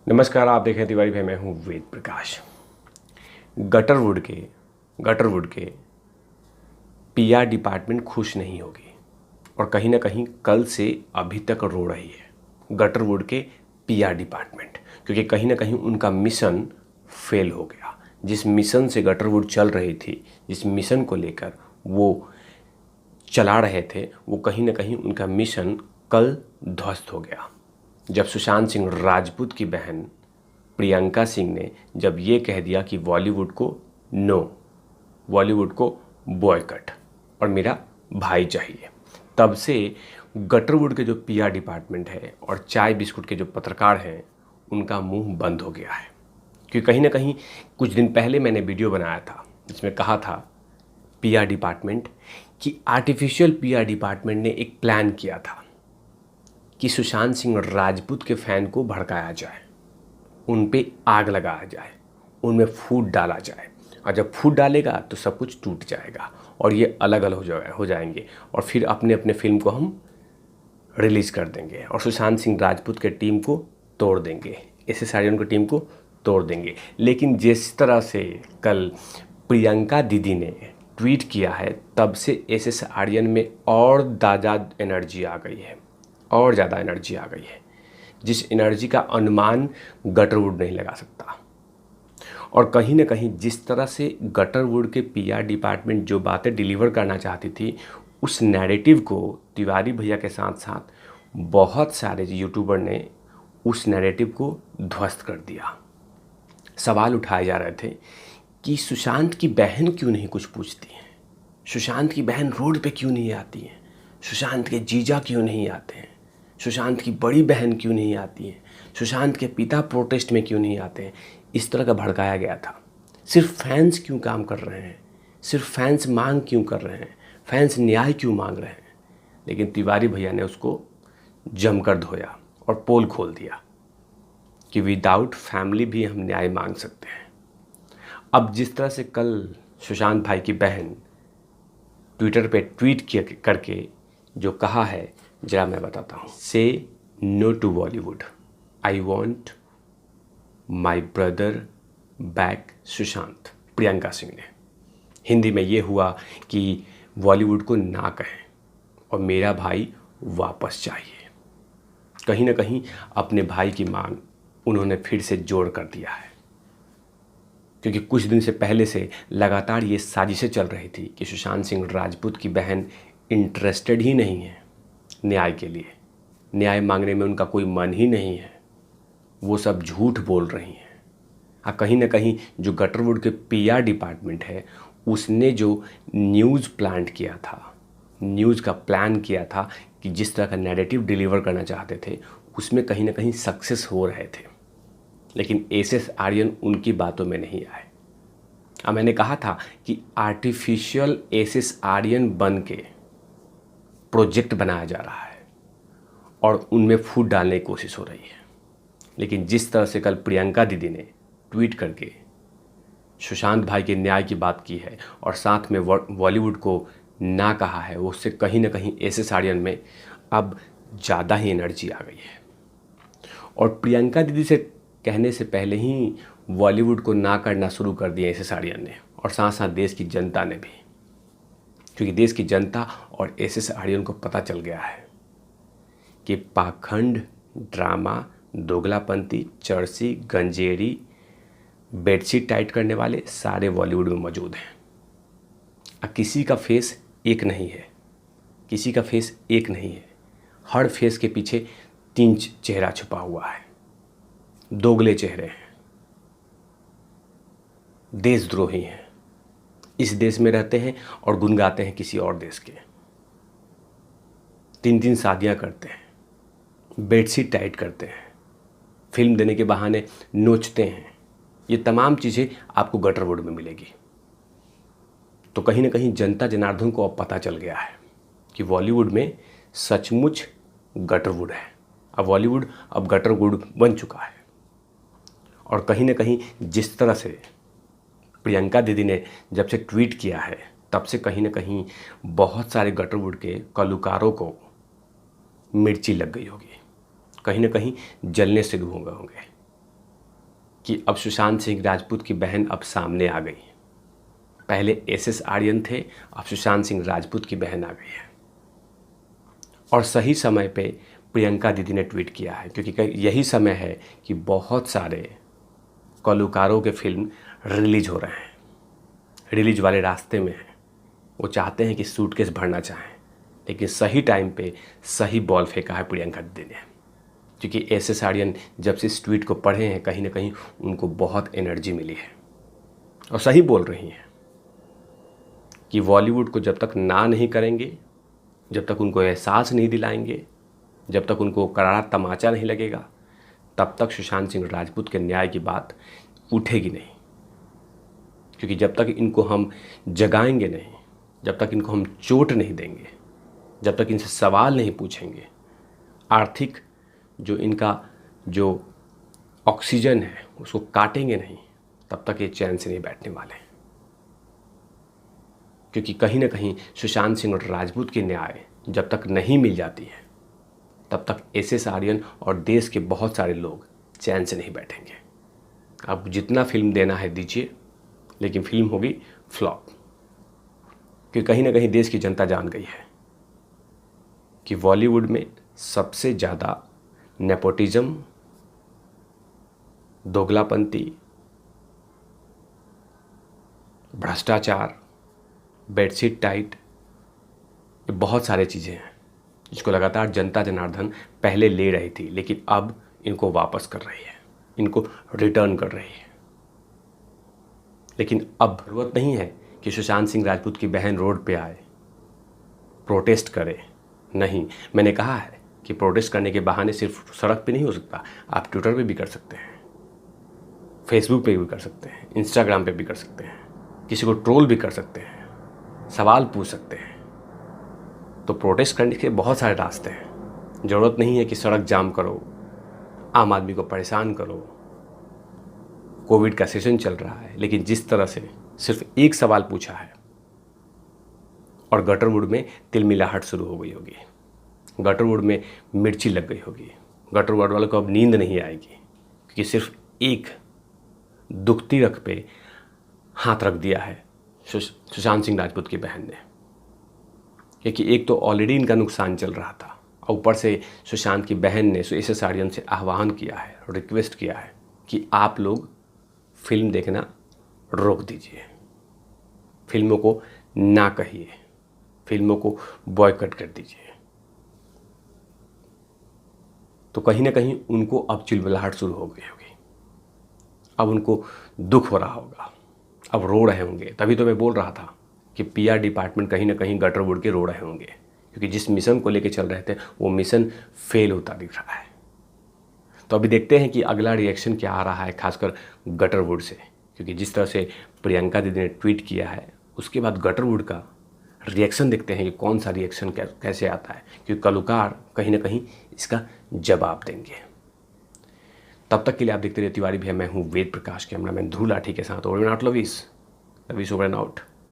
नमस्कार, आप देख रहे हैं तिवारी भाई। मैं हूं वेद प्रकाश। गटरवुड के पीआर डिपार्टमेंट खुश नहीं होगी और कहीं ना कहीं कल से अभी तक रो रही है गटरवुड के पीआर डिपार्टमेंट, क्योंकि कहीं ना कहीं उनका मिशन फेल हो गया। जिस मिशन से गटरवुड चल रही थी, जिस मिशन को लेकर वो चला रहे थे, वो कहीं ना कहीं उनका मिशन कल ध्वस्त हो गया जब सुशांत सिंह राजपूत की बहन प्रियंका सिंह ने जब ये कह दिया कि बॉलीवुड को बॉयकट और मेरा भाई चाहिए। तब से गटरवुड के जो पीआर डिपार्टमेंट है और चाय बिस्कुट के जो पत्रकार हैं, उनका मुंह बंद हो गया है। क्योंकि कहीं ना कहीं कुछ दिन पहले मैंने वीडियो बनाया था जिसमें कहा था पीआर डिपार्टमेंट कि आर्टिफिशियल पीआर डिपार्टमेंट ने एक प्लान किया था कि सुशांत सिंह राजपूत के फ़ैन को भड़काया जाए, उन पे आग लगाया जाए, उनमें फूट डाला जाए, और जब फूट डालेगा तो सब कुछ टूट जाएगा और ये अलग अलग हो जाएंगे और फिर अपने अपने फिल्म को हम रिलीज़ कर देंगे और सुशांत सिंह राजपूत के टीम को तोड़ देंगे, एस आर्यन की टीम को तोड़ देंगे। लेकिन जिस तरह से कल प्रियंका दीदी ने ट्वीट किया है, तब से एस आर्यन में और ज़्यादा एनर्जी आ गई है, और ज़्यादा एनर्जी आ गई है, जिस एनर्जी का अनुमान गटरवुड नहीं लगा सकता। और कहीं ना कहीं जिस तरह से गटरवुड के पीआर डिपार्टमेंट जो बातें डिलीवर करना चाहती थी, उस नैरेटिव को तिवारी भैया के साथ साथ बहुत सारे यूट्यूबर ने उस नैरेटिव को ध्वस्त कर दिया। सवाल उठाए जा रहे थे कि सुशांत की बहन क्यों नहीं कुछ पूछती है, सुशांत की बहन रोड पे क्यों नहीं आती है, सुशांत के जीजा क्यों नहीं आते हैं, सुशांत की बड़ी बहन क्यों नहीं आती है, सुशांत के पिता प्रोटेस्ट में क्यों नहीं आते हैं। इस तरह का भड़काया गया था। सिर्फ फैंस क्यों काम कर रहे हैं, सिर्फ फैंस मांग क्यों कर रहे हैं, फैंस न्याय क्यों मांग रहे हैं। लेकिन तिवारी भैया ने उसको जमकर धोया और पोल खोल दिया कि विदाउट फैमिली भी हम न्याय मांग सकते हैं। अब जिस तरह से कल सुशांत भाई की बहन ट्विटर पे ट्वीट करके जो कहा है, जरा मैं बताता हूँ। Say no to Bollywood, I want my brother back Sushant, Priyanka Singh ने। हिंदी में ये हुआ कि बॉलीवुड को ना कहें और मेरा भाई वापस चाहिए। कहीं ना कहीं अपने भाई की मांग उन्होंने फिर से जोड़ कर दिया है, क्योंकि कुछ दिन से पहले से लगातार ये साजिशें चल रही थी कि सुशांत सिंह राजपूत की बहन इंटरेस्टेड ही नहीं है न्याय के लिए, न्याय मांगने में उनका कोई मन ही नहीं है, वो सब झूठ बोल रही हैं। कहीं ना कहीं जो गटरवुड के पीआर डिपार्टमेंट है, उसने जो न्यूज़ का प्लान किया था कि जिस तरह का नैरेटिव डिलीवर करना चाहते थे, उसमें कहीं ना कहीं सक्सेस हो रहे थे। लेकिन एस आर्यन उनकी बातों में नहीं आए। अब मैंने कहा था कि आर्टिफिशियल एस आर्यन बन के प्रोजेक्ट बनाया जा रहा है और उनमें फूट डालने की कोशिश हो रही है। लेकिन जिस तरह से कल प्रियंका दीदी ने ट्वीट करके सुशांत भाई के न्याय की बात की है और साथ में बॉलीवुड को ना कहा है, वो उससे कहीं ना कहीं एस आर्यन में अब ज़्यादा ही एनर्जी आ गई है। और प्रियंका दीदी से कहने से पहले ही बॉलीवुड को ना करना शुरू कर दिया एस आर्यन ने, और साथ साथ देश की जनता ने भी, क्योंकि देश की जनता और एस आर्यन को पता चल गया है कि पाखंड, ड्रामा, दोगलापंती, चर्सी, गंजेरी, बेडशीट टाइट करने वाले सारे बॉलीवुड में मौजूद हैं। अब किसी का फेस एक नहीं है, किसी का फेस एक नहीं है। हर फेस के पीछे 3 चेहरा छुपा हुआ है, दोगले चेहरे हैं, देशद्रोही हैं, इस देश में रहते हैं और गुनगाते हैं किसी और देश के, 3 शादियां करते हैं, बेडशीट टाइट करते हैं, फिल्म देने के बहाने नोचते हैं। ये तमाम चीज़ें आपको गटरवुड में मिलेगी। तो कहीं ना कहीं जनता जनार्दन को अब पता चल गया है कि बॉलीवुड में सचमुच गटरवुड है। अब बॉलीवुड अब गटरवुड बन चुका है। और कहीं ना कहीं जिस तरह से प्रियंका दीदी ने जब से ट्वीट किया है, तब से कहीं ना कहीं बहुत सारे गटरवुड के कलाकारों को मिर्ची लग गई होगी, कहीं ना कहीं जलने शुरू हो गए होंगे। कि अब सुशांत सिंह राजपूत की बहन अब सामने आ गई। पहले एसएस आर्यन थे, अब सुशांत सिंह राजपूत की बहन आ गई है। और सही समय पे प्रियंका दीदी ने ट्वीट किया है, क्योंकि यही समय है कि बहुत सारे कलाकारों के फिल्म रिलीज हो रहे हैं, रिलीज वाले रास्ते में हैं। वो चाहते हैं कि सूटकेस भरना चाहें, लेकिन सही टाइम पे सही बॉल फेंका है प्रियंका दीदी ने। क्योंकि एसएस आर्यन जब से इस ट्वीट को पढ़े हैं, कहीं ना कहीं उनको बहुत एनर्जी मिली है और सही बोल रही हैं कि बॉलीवुड को जब तक ना नहीं करेंगे, जब तक उनको एहसास नहीं दिलाएंगे, जब तक उनको करारा तमाचा नहीं लगेगा, तब तक सुशांत सिंह राजपूत के न्याय की बात उठेगी नहीं। क्योंकि जब तक इनको हम जगाएंगे नहीं, जब तक इनको हम चोट नहीं देंगे, जब तक इनसे सवाल नहीं पूछेंगे, आर्थिक जो इनका जो ऑक्सीजन है उसको काटेंगे नहीं, तब तक ये चैन से नहीं बैठने वाले। क्योंकि कहीं ना कहीं सुशांत सिंह राजपूत की न्याय जब तक नहीं मिल जाती है, तब तक एसएस आर्यन और देश के बहुत सारे लोग चैन से नहीं बैठेंगे। अब जितना फिल्म देना है दीजिए, लेकिन फिल्म होगी फ्लॉप। क्योंकि कहीं ना कहीं देश की जनता जान गई है कि बॉलीवुड में सबसे ज़्यादा नेपोटिज्म, दोगलापंती, भ्रष्टाचार, बेडशीट टाइट, ये बहुत सारे चीज़ें हैं जिसको लगातार जनता जनार्दन पहले ले रही थी, लेकिन अब इनको वापस कर रही है, इनको रिटर्न कर रही है। लेकिन अब ज़रूरत नहीं है कि सुशांत सिंह राजपूत की बहन रोड पे आए, प्रोटेस्ट करे। नहीं, मैंने कहा है कि प्रोटेस्ट करने के बहाने सिर्फ सड़क पे नहीं हो सकता, आप ट्विटर पे भी कर सकते हैं, फेसबुक पे भी कर सकते हैं, इंस्टाग्राम पे भी कर सकते हैं, किसी को ट्रोल भी कर सकते हैं, सवाल पूछ सकते हैं। तो प्रोटेस्ट करने के बहुत सारे रास्ते हैं। ज़रूरत नहीं है कि सड़क जाम करो, आम आदमी को परेशान करो। कोविड का सेशन चल रहा है, लेकिन जिस तरह से सिर्फ एक सवाल पूछा है और गटरवुड में तिलमिलाहट शुरू हो गई होगी, गटरवुड में मिर्ची लग गई होगी, गटरवुड वालों को अब नींद नहीं आएगी, क्योंकि सिर्फ एक दुखती रख पे हाथ रख दिया है सुशांत सिंह राजपूत की बहन ने। क्योंकि एक तो ऑलरेडी इनका नुकसान चल रहा था, और ऊपर से सुशांत की बहन ने एसएस आर्यन से आह्वान किया है, रिक्वेस्ट किया है कि आप लोग फिल्म देखना रोक दीजिए, फिल्मों को ना कहिए, फिल्मों को बॉयकॉट कर दीजिए। तो कहीं ना कहीं उनको अब चिलबलाहट शुरू हो गई होगी, अब उनको दुख हो रहा होगा, अब रो रहे होंगे। तभी तो मैं बोल रहा था कि पीआर डिपार्टमेंट कहीं ना कहीं गटरवुड के रो रहे होंगे, क्योंकि जिस मिशन को लेके चल रहे थे वो मिशन फेल होता दिख रहा है। तो अभी देखते हैं कि अगला रिएक्शन क्या आ रहा है, खासकर गटरवुड से। क्योंकि जिस तरह से प्रियंका दीदी ने ट्वीट किया है, उसके बाद गटरवुड का रिएक्शन देखते हैं कि कौन सा रिएक्शन कैसे आता है, क्योंकि कलाकार कहीं ना कहीं इसका जवाब देंगे। तब तक के लिए आप देखते रहिए तिवारी भैया। मैं हूँ वेद प्रकाश, कैमरामैन ध्रुव लाठी के साथ। और नॉट लवीस ओवर एंड आउट।